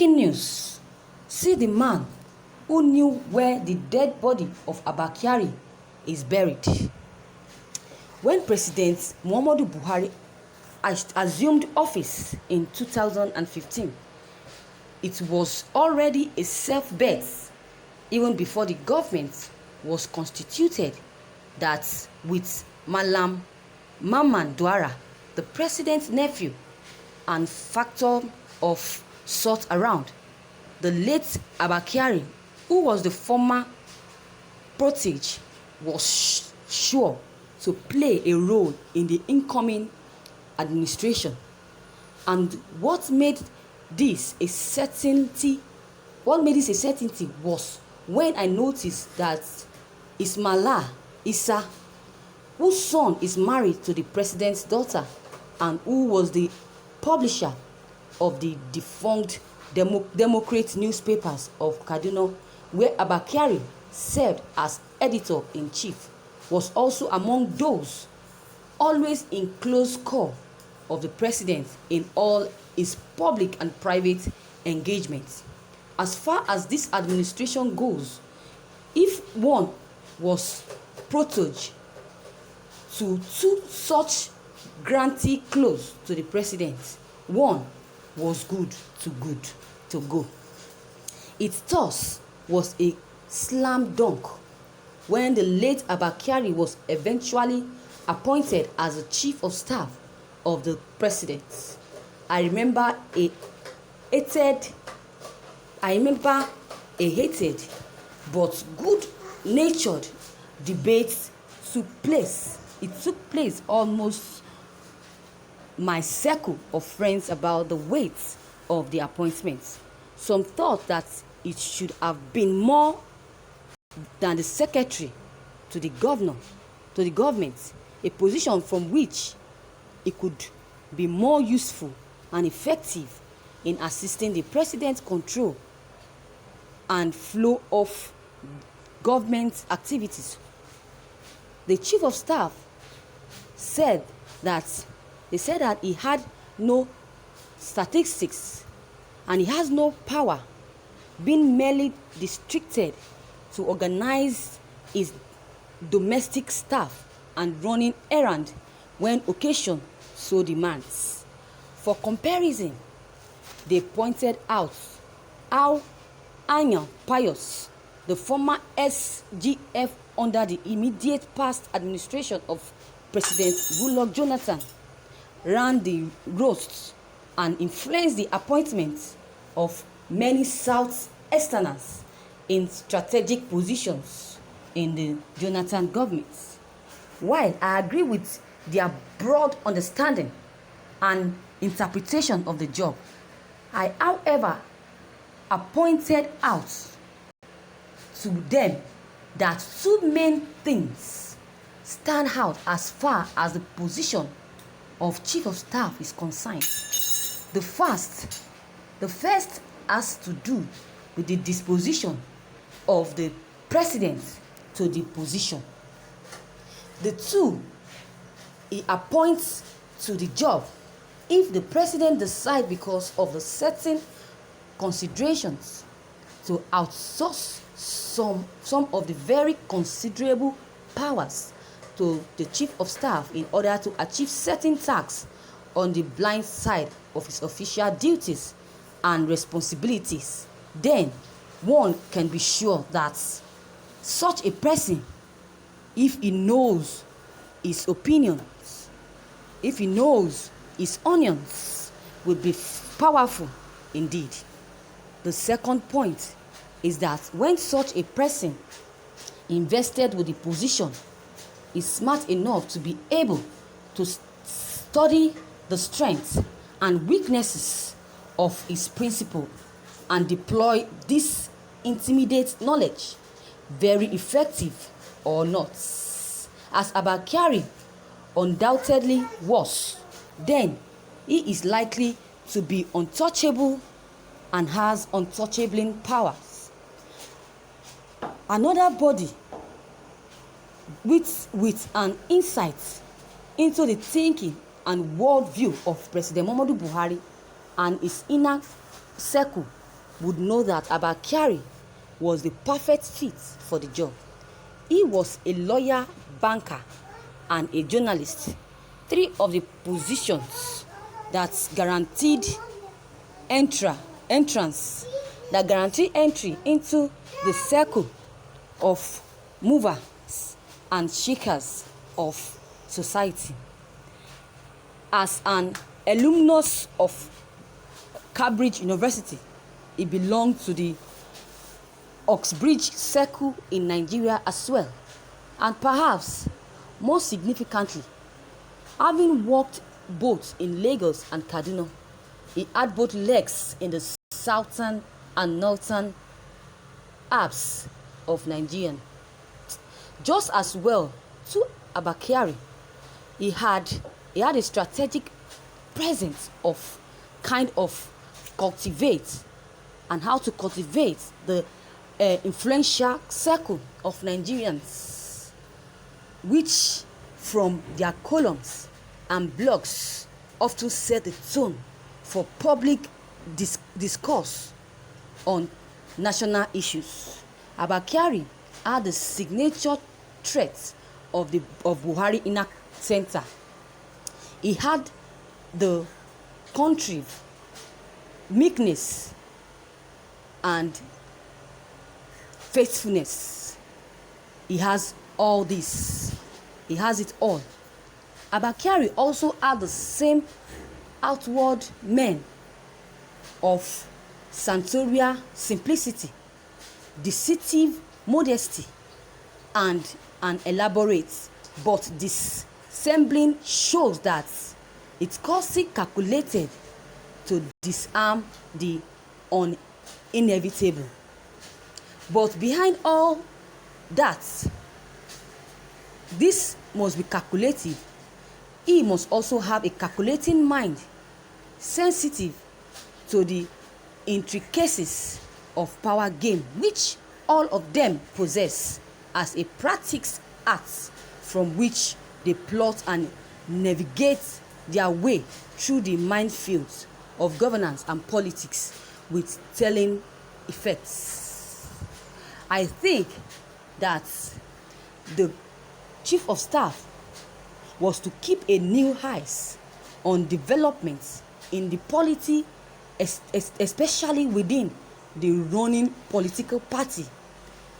Breaking news. See the man who knew where the dead body of Abba Kyari is buried. When President Muhammadu Buhari assumed office in 2015, it was already a safe bet, even before the government was constituted, that with Malam Mamman Douara, the president's nephew and factor of sort around, the late Abba Kyari, who was the former protege, was sure to play a role in the incoming administration. And what made this a certainty was when I noticed that Ismaila Issa, whose son is married to the president's daughter and who was the publisher of the defunct Democrat newspapers of Kaduna, where Abba Kyari served as editor-in-chief, was also among those always in close call of the president in all his public and private engagements. As far as this administration goes, if one was protege to two such grantee close to the president, one was good to go. It thus was a slam dunk when the late Abba Kyari was eventually appointed as the chief of staff of the president. I remember a hated but good-natured debate took place. It took place almost my circle of friends about the weight of the appointment. Some thought that it should have been more than the secretary to the government, a position from which it could be more useful and effective in assisting the president's control and flow of government activities. The chief of staff said that he had no statistics and he has no power, being merely restricted to organize his domestic staff and running errands when occasion so demands. For comparison, they pointed out how Anya Pius, the former SGF under the immediate past administration of President Goodluck Jonathan, ran the roasts and influenced the appointment of many South-Easterners in strategic positions in the Jonathan government. While I agree with their broad understanding and interpretation of the job, I, however, pointed out to them that two main things stand out as far as the position of chief of staff is concerned. The first has to do with the disposition of the president to the position. The two he appoints to the job if the president decides, because of the certain considerations, to outsource some of the very considerable powers to the chief of staff in order to achieve certain tasks on the blind side of his official duties and responsibilities, then one can be sure that such a person, if he knows his opinions, if he knows his onions, will be powerful indeed. The second point is that when such a person invested with the position is smart enough to be able to study the strengths and weaknesses of his principal and deploy this intimidate knowledge, very effective or not, as Abba Kyari undoubtedly was, then he is likely to be untouchable and has untouchable powers. Another body with an insight into the thinking and worldview of President Muhammadu Buhari and his inner circle would know that Abba Kyari was the perfect fit for the job. He was a lawyer, banker, and a journalist. Three of the positions that guaranteed entrance, that guaranteed entry into the circle of movers and shakers of society. As an alumnus of Cambridge University, he belonged to the Oxbridge Circle in Nigeria as well. And perhaps more significantly, having worked both in Lagos and Kaduna, he had both legs in the southern and northern halves of Nigeria. Just as well, to Abba Kyari, he had a strategic presence of kind of cultivate and how to cultivate the influential circle of Nigerians, which from their columns and blogs often set the tone for public discourse on national issues. Abba Kyari had the signature trait of Burï Inner Center. He had the country meekness and faithfulness. He has all this. He has it all. Abba Kyari also had the same outward men of Santoria simplicity, decisive modesty, and an elaborate but dissembling shows that it's causing calculated to disarm the inevitable. But behind all that, this must be calculative. He must also have a calculating mind, sensitive to the intricacies of power game, which all of them possess as a practice art from which they plot and navigate their way through the minefields of governance and politics with telling effects. I think that the chief of staff was to keep a new eyes on developments in the polity, especially within the running political party,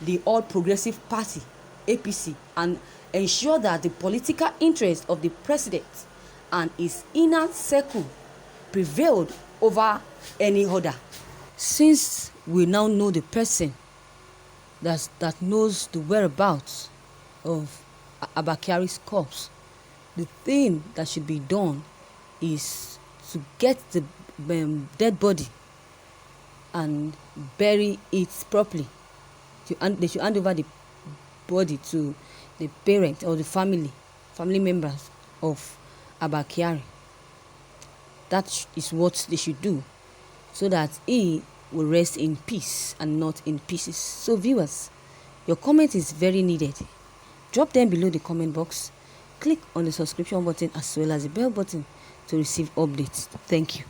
the All Progressive Party, APC, and ensure that the political interest of the president and his inner circle prevailed over any other. Since we now know the person that knows the whereabouts of Abba Kyari's corpse, the thing that should be done is to get the dead body and bury it properly. They should hand over the body to the parent or the family members of Abba Kyari. That is what they should do, so that he will rest in peace and not in pieces. So viewers, your comment is very needed. Drop them below the comment box. Click on the subscription button as well as the bell button to receive updates. Thank you.